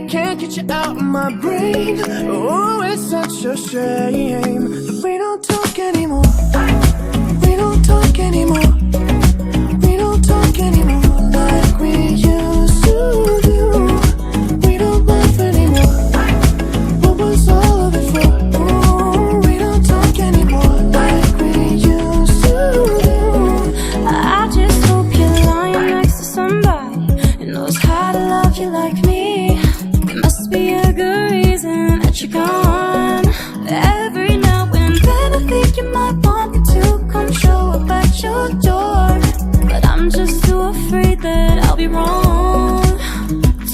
can't get you out of my brain. Oh, it's such a shame that we don't talk anymore. We don't talk anymore. We don't talk anymore like we used to do. We don't laugh anymore. What was all of it for? Oh, we don't talk anymore like we used to do. I just hope you're lying next to somebody who knows how to love you like me. There must be a good reason that you're gone. Every now and then I think you might want me to come show up at your door, but I'm just too afraid that I'll be wrong.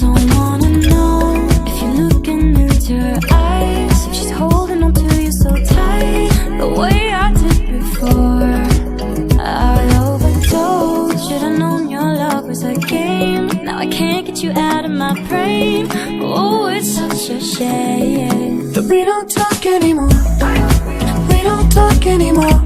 Don't wanna know if you're looking into her eyes, if she's holding on to you so tight, the way I did before. I overdosed. Should've known your love was a game. Now I can't get you out of my brain. Oh, it's such a shame that we don't talk anymore. We don't talk anymore.